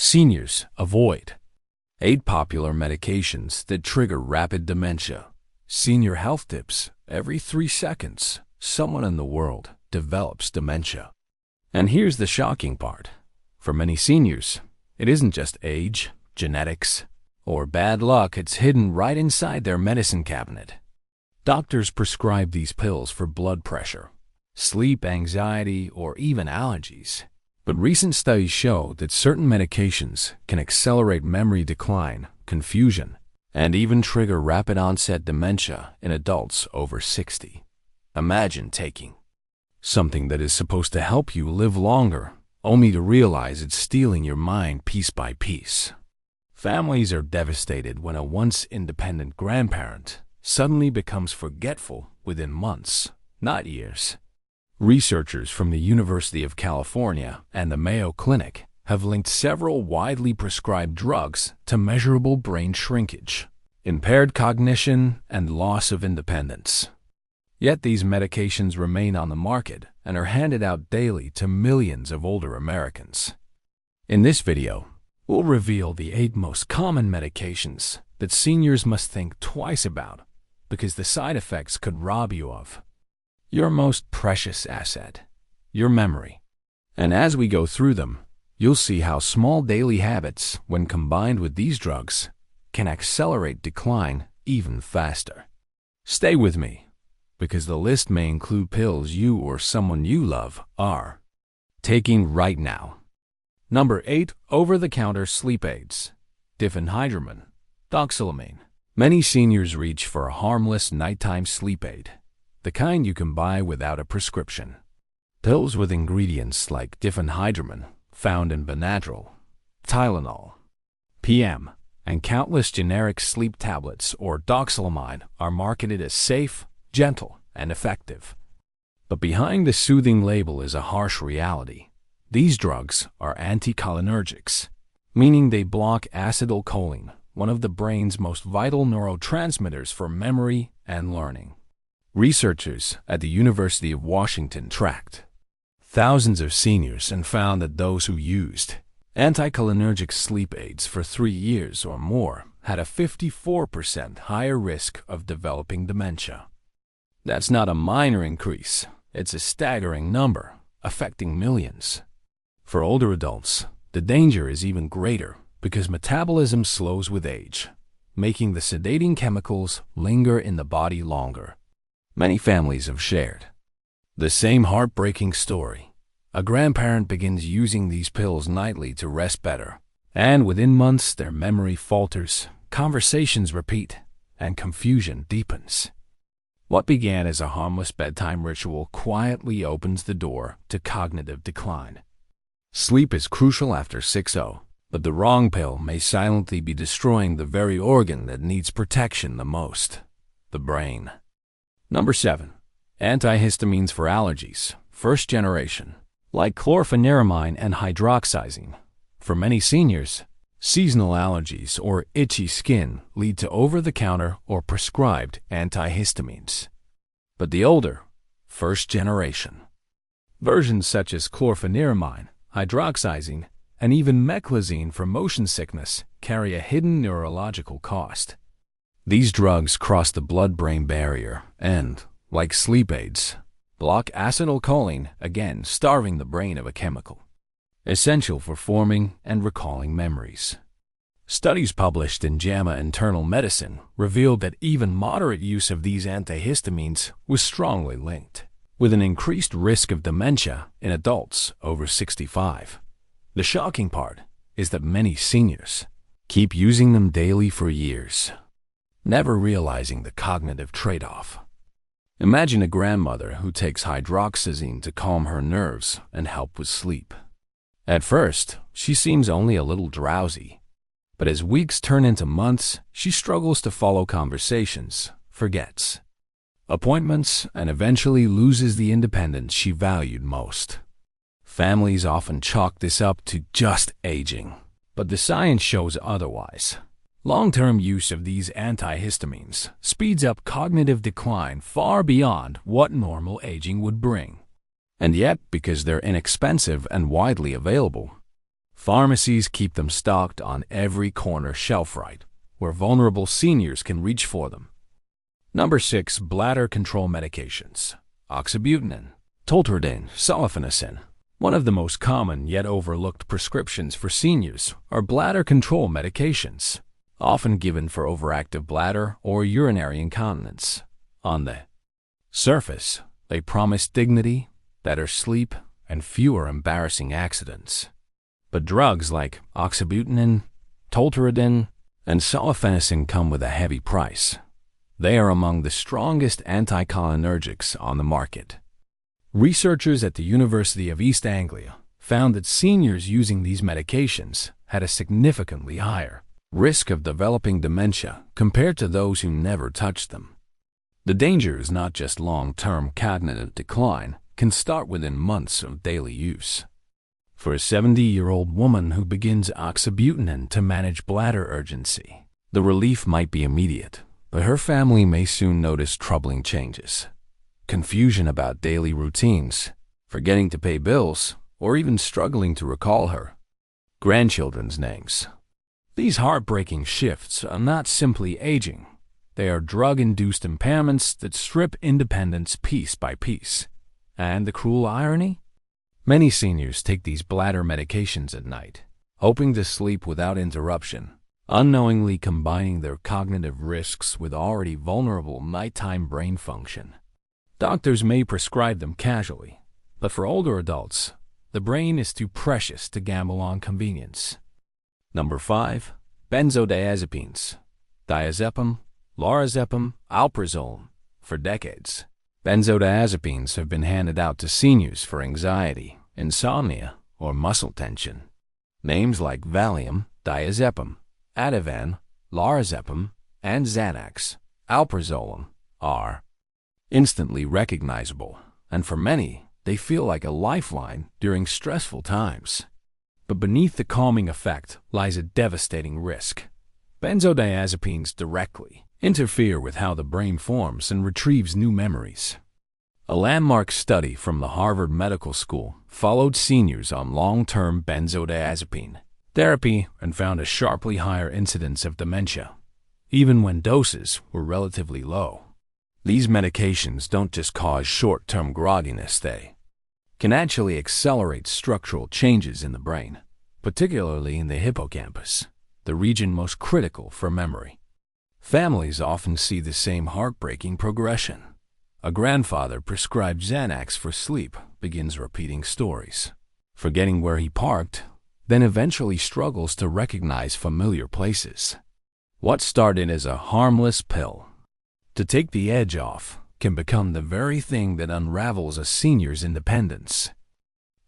Seniors, avoid 8 popular medications that trigger rapid dementia. Senior health tips. Every 3 seconds, someone in the world develops dementia. And here's the shocking part. For many seniors, it isn't just age, genetics, or bad luck. It's hidden right inside their medicine cabinet. Doctors prescribe these pills for blood pressure, sleep, anxiety, or even allergies. But recent studies show that certain medications can accelerate memory decline, confusion, and even trigger rapid-onset dementia in adults over 60. Imagine taking something that is supposed to help you live longer, only to realize it's stealing your mind piece by piece. Families are devastated when a once independent grandparent suddenly becomes forgetful within months, not years. Researchers from the University of California and the Mayo Clinic have linked several widely prescribed drugs to measurable brain shrinkage, impaired cognition, and loss of independence. Yet these medications remain on the market and are handed out daily to millions of older Americans. In this video, we'll reveal the 8 most common medications that seniors must think twice about because the side effects could rob you of your most precious asset, your memory. And as we go through them, you'll see how small daily habits, when combined with these drugs, can accelerate decline even faster. Stay with me, because the list may include pills you or someone you love are taking right now. Number 8. Over-the-counter sleep aids. Diphenhydramine, doxylamine. Many seniors reach for a harmless nighttime sleep aid, the kind you can buy without a prescription. Pills with ingredients like diphenhydramine, found in Benadryl, Tylenol, PM, and countless generic sleep tablets or doxylamine are marketed as safe, gentle, and effective. But behind the soothing label is a harsh reality. These drugs are anticholinergics, meaning they block acetylcholine, one of the brain's most vital neurotransmitters for memory and learning. Researchers at the University of Washington tracked thousands of seniors and found that those who used anticholinergic sleep aids for 3 years or more had a 54% higher risk of developing dementia. That's not a minor increase, it's a staggering number, affecting millions. For older adults, the danger is even greater because metabolism slows with age, making the sedating chemicals linger in the body longer. Many families have shared the same heartbreaking story. A grandparent begins using these pills nightly to rest better, and within months their memory falters, conversations repeat, and confusion deepens. What began as a harmless bedtime ritual quietly opens the door to cognitive decline. Sleep is crucial after 6:00, but the wrong pill may silently be destroying the very organ that needs protection the most, the brain. Number 7. Antihistamines for allergies, first generation, like chlorpheniramine and hydroxyzine. For many seniors, seasonal allergies or itchy skin lead to over-the-counter or prescribed antihistamines. But the older, first generation versions such as chlorpheniramine, hydroxyzine, and even meclizine for motion sickness carry a hidden neurological cost. These drugs cross the blood-brain barrier and, like sleep aids, block acetylcholine, again starving the brain of a chemical essential for forming and recalling memories. Studies published in JAMA Internal Medicine revealed that even moderate use of these antihistamines was strongly linked with an increased risk of dementia in adults over 65. The shocking part is that many seniors keep using them daily for years, never realizing the cognitive trade-off. Imagine a grandmother who takes hydroxyzine to calm her nerves and help with sleep. At first, she seems only a little drowsy, but as weeks turn into months, she struggles to follow conversations, forgets appointments, and eventually loses the independence she valued most. Families often chalk this up to just aging, but the science shows otherwise. Long-term use of these antihistamines speeds up cognitive decline far beyond what normal aging would bring. And yet, because they're inexpensive and widely available, Pharmacies keep them stocked on every corner shelf right where vulnerable seniors can reach for them. Number 6. Bladder control medications. Oxybutynin, tolterodine, sulfasalazine. One of the most common yet overlooked prescriptions for seniors are bladder control medications, often given for overactive bladder or urinary incontinence. On the surface, they promise dignity, better sleep, and fewer embarrassing accidents. But drugs like oxybutynin, tolterodine, and sulfasalazine come with a heavy price. They are among the strongest anticholinergics on the market. Researchers at the University of East Anglia found that seniors using these medications had a significantly higher risk of developing dementia compared to those who never touched them. The danger is not just long-term cognitive decline, can start within months of daily use. For a 70-year-old woman who begins oxybutynin to manage bladder urgency, the relief might be immediate, but her family may soon notice troubling changes. Confusion about daily routines, forgetting to pay bills, or even struggling to recall her grandchildren's names. These heartbreaking shifts are not simply aging. They are drug-induced impairments that strip independence piece by piece. And the cruel irony? Many seniors take these bladder medications at night, hoping to sleep without interruption, unknowingly combining their cognitive risks with already vulnerable nighttime brain function. Doctors may prescribe them casually, but for older adults, the brain is too precious to gamble on convenience. Number 5. Benzodiazepines. Diazepam, lorazepam, alprazolam. For decades, benzodiazepines have been handed out to seniors for anxiety, insomnia, or muscle tension. Names like Valium, diazepam, Ativan, lorazepam, and Xanax, alprazolam are instantly recognizable, and for many, they feel like a lifeline during stressful times. But beneath the calming effect lies a devastating risk. Benzodiazepines directly interfere with how the brain forms and retrieves new memories. A landmark study from the Harvard Medical School followed seniors on long-term benzodiazepine therapy and found a sharply higher incidence of dementia, even when doses were relatively low. These medications don't just cause short-term grogginess, they can actually accelerate structural changes in the brain, particularly in the hippocampus, the region most critical for memory. Families often see the same heartbreaking progression. A grandfather prescribed Xanax for sleep begins repeating stories, forgetting where he parked, then eventually struggles to recognize familiar places. What started as a harmless pill to take the edge off can become the very thing that unravels a senior's independence.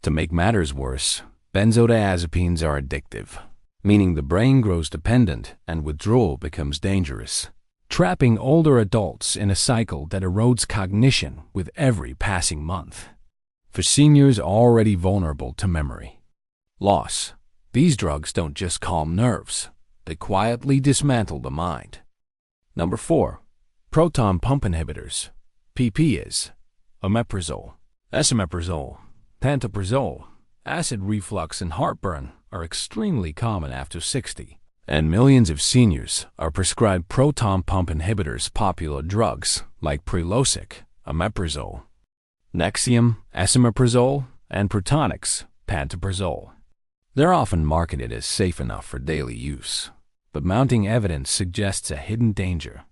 To make matters worse, benzodiazepines are addictive, meaning the brain grows dependent and withdrawal becomes dangerous, trapping older adults in a cycle that erodes cognition with every passing month. For seniors already vulnerable to memory loss, these drugs don't just calm nerves, they quietly dismantle the mind. Number 4. Proton pump inhibitors. PPIs. Omeprazole, esomeprazole, pantoprazole. Acid reflux and heartburn are extremely common after 60, and millions of seniors are prescribed proton pump inhibitors. Popular drugs like Prilosec, omeprazole, Nexium, esomeprazole, and Protonix, pantoprazole. They're often marketed as safe enough for daily use, but mounting evidence suggests a hidden danger.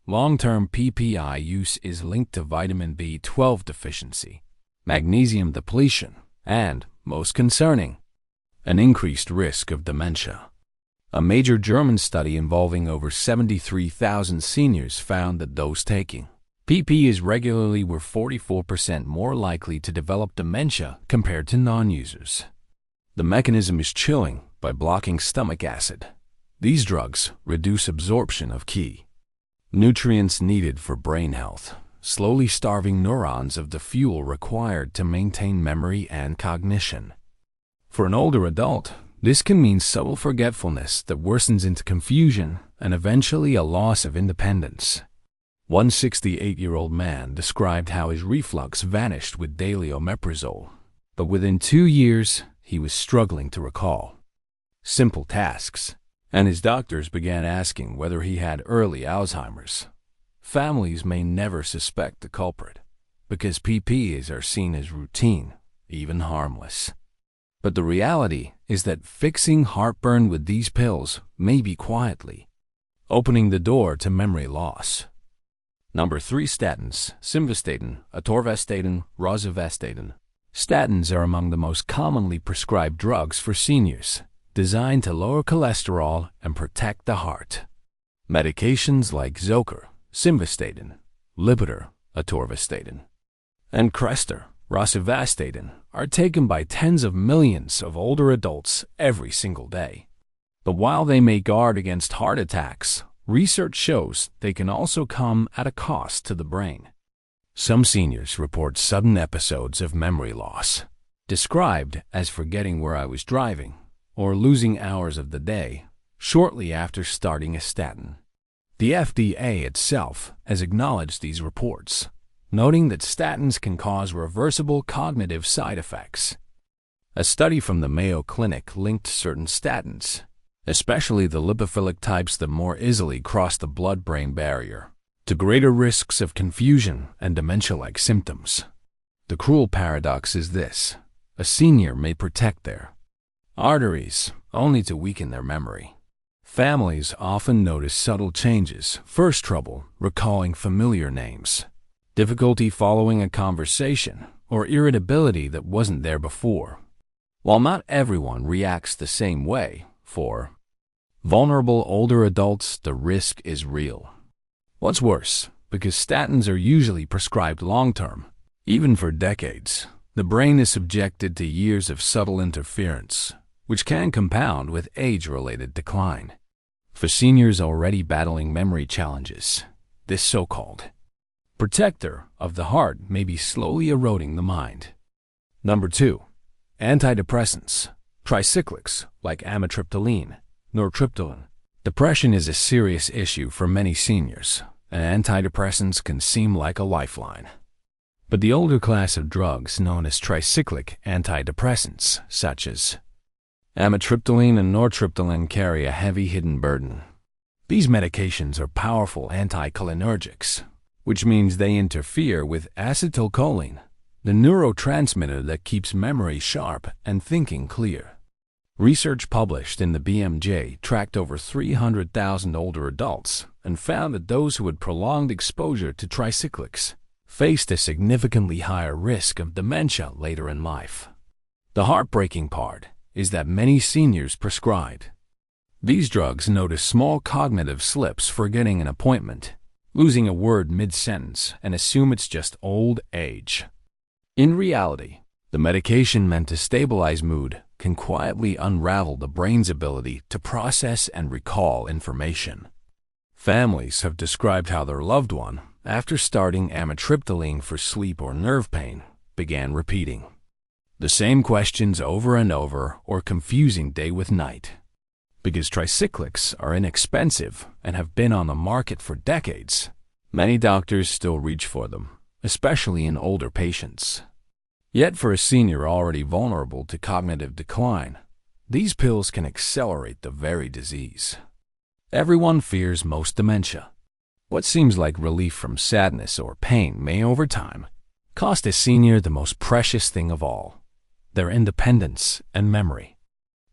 Long-term PPI use is linked to vitamin B12 deficiency, magnesium depletion, and, most concerning, an increased risk of dementia. A major German study involving over 73,000 seniors found that those taking PPIs regularly were 44% more likely to develop dementia compared to non-users. The mechanism is chilling by blocking stomach acid. These drugs reduce absorption of key nutrients needed for brain health, slowly starving neurons of the fuel required to maintain memory and cognition. For an older adult, this can mean subtle forgetfulness that worsens into confusion and eventually a loss of independence. One 68-year-old man described how his reflux vanished with daily omeprazole, but within 2 years, he was struggling to recall simple tasks, and his doctors began asking whether he had early Alzheimer's. Families may never suspect the culprit, because PPs are seen as routine, even harmless. But the reality is that fixing heartburn with these pills may be quietly opening the door to memory loss. Number 3. Statins. Simvastatin, atorvastatin, rosuvastatin. Statins are among the most commonly prescribed drugs for seniors, designed to lower cholesterol and protect the heart. Medications like Zocor, simvastatin, Lipitor, atorvastatin, and Crestor, rosuvastatin, are taken by tens of millions of older adults every single day. But while they may guard against heart attacks, research shows they can also come at a cost to the brain. Some seniors report sudden episodes of memory loss, described as forgetting where I was driving or losing hours of the day shortly after starting a statin. The FDA itself has acknowledged these reports, noting that statins can cause reversible cognitive side effects. A study from the Mayo Clinic linked certain statins, especially the lipophilic types that more easily cross the blood-brain barrier, to greater risks of confusion and dementia-like symptoms. The cruel paradox is this: a senior may protect their arteries only to weaken their memory. Families often notice subtle changes: first trouble recalling familiar names, difficulty following a conversation, or irritability that wasn't there before. While not everyone reacts the same way, for vulnerable older adults, the risk is real. What's worse, because statins are usually prescribed long-term, even for decades, the brain is subjected to years of subtle interference, which can compound with age-related decline. For seniors already battling memory challenges, this so-called protector of the heart may be slowly eroding the mind. Number 2. Antidepressants. Tricyclics like amitriptyline, nortriptyline. Depression is a serious issue for many seniors, and antidepressants can seem like a lifeline. But the older class of drugs known as tricyclic antidepressants, such as amitriptyline and nortriptyline, carry a heavy hidden burden. These medications are powerful anticholinergics, which means they interfere with acetylcholine, the neurotransmitter that keeps memory sharp and thinking clear. Research published in the BMJ tracked over 300,000 older adults and found that those who had prolonged exposure to tricyclics faced a significantly higher risk of dementia later in life. The heartbreaking part is that many seniors prescribed these drugs notice small cognitive slips, forgetting an appointment, losing a word mid-sentence, and assume it's just old age. In reality, the medication meant to stabilize mood can quietly unravel the brain's ability to process and recall information. Families have described how their loved one, after starting amitriptyline for sleep or nerve pain, began repeating the same questions over and over or confusing day with night. Because tricyclics are inexpensive and have been on the market for decades, many doctors still reach for them, especially in older patients. Yet for a senior already vulnerable to cognitive decline, these pills can accelerate the very disease. Everyone fears most dementia. What seems like relief from sadness or pain may over time cost a senior the most precious thing of all: their independence and memory.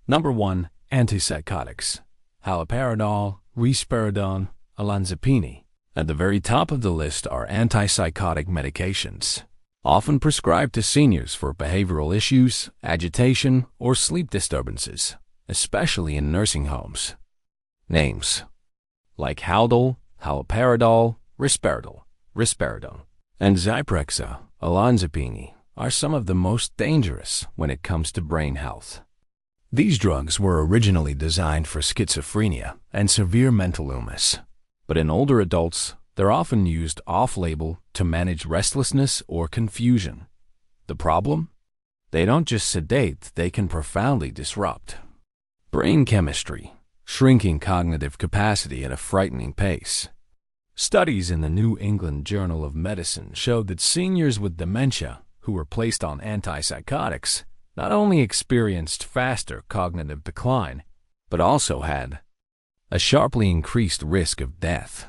Number 1. Antipsychotics. Haloperidol, risperidone, olanzapine. At the very top of the list are antipsychotic medications, often prescribed to seniors for behavioral issues, agitation, or sleep disturbances, especially in nursing homes. Names like Haldol, haloperidol, risperidone, and Zyprexa, olanzapine are some of the most dangerous when it comes to brain health. These drugs were originally designed for schizophrenia and severe mental illness, but in older adults, they're often used off-label to manage restlessness or confusion. The problem? They don't just sedate, they can profoundly disrupt brain chemistry, shrinking cognitive capacity at a frightening pace. Studies in the New England Journal of Medicine showed that seniors with dementia who were placed on antipsychotics not only experienced faster cognitive decline, but also had a sharply increased risk of death,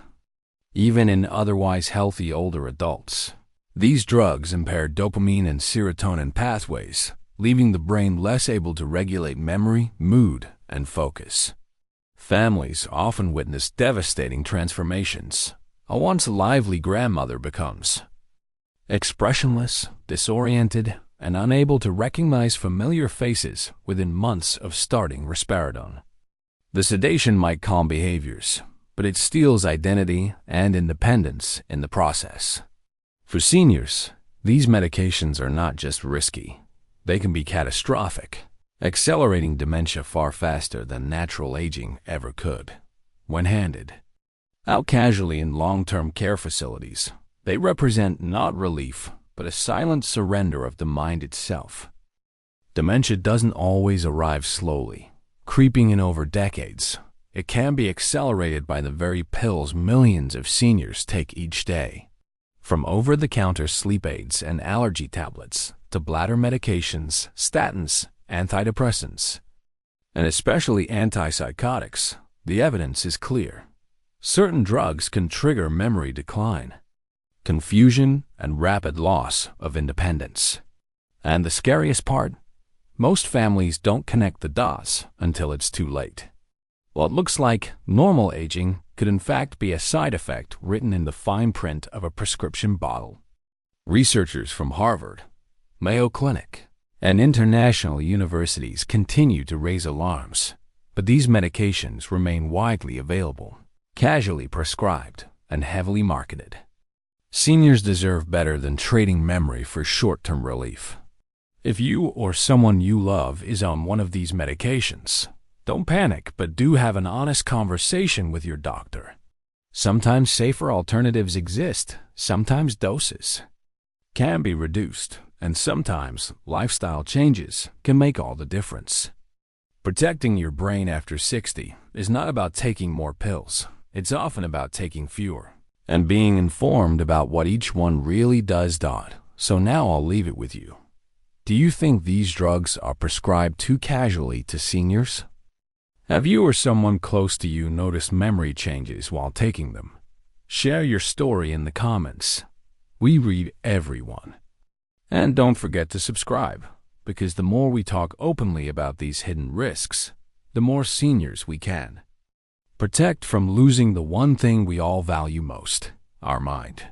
even in otherwise healthy older adults. These drugs impair dopamine and serotonin pathways, leaving the brain less able to regulate memory, mood, and focus. Families often witness devastating transformations. A once lively grandmother becomes expressionless, disoriented, and unable to recognize familiar faces within months of starting risperidone. The sedation might calm behaviors, but it steals identity and independence in the process. For seniors, these medications are not just risky, they can be catastrophic, accelerating dementia far faster than natural aging ever could. When handed out casually in long-term care facilities, they represent not relief, but a silent surrender of the mind itself. Dementia doesn't always arrive slowly, creeping in over decades. It can be accelerated by the very pills millions of seniors take each day. From over-the-counter sleep aids and allergy tablets to bladder medications, statins, antidepressants, and especially antipsychotics, the evidence is clear. Certain drugs can trigger memory decline, confusion, and rapid loss of independence. And the scariest part? Most families don't connect the dots until it's too late. What looks like normal aging could in fact be a side effect written in the fine print of a prescription bottle. Researchers from Harvard, Mayo Clinic, and international universities continue to raise alarms, but these medications remain widely available, casually prescribed, and heavily marketed. Seniors deserve better than trading memory for short-term relief. If you or someone you love is on one of these medications, don't panic, but do have an honest conversation with your doctor. Sometimes safer alternatives exist, sometimes doses can be reduced, and sometimes lifestyle changes can make all the difference. Protecting your brain after 60 is not about taking more pills. It's often about taking fewer and being informed about what each one really does. So now I'll leave it with you. Do you think these drugs are prescribed too casually to seniors? Have you or someone close to you noticed memory changes while taking them? Share your story in the comments. We read everyone. And don't forget to subscribe, because the more we talk openly about these hidden risks, the more seniors we can protect from losing the one thing we all value most, our mind.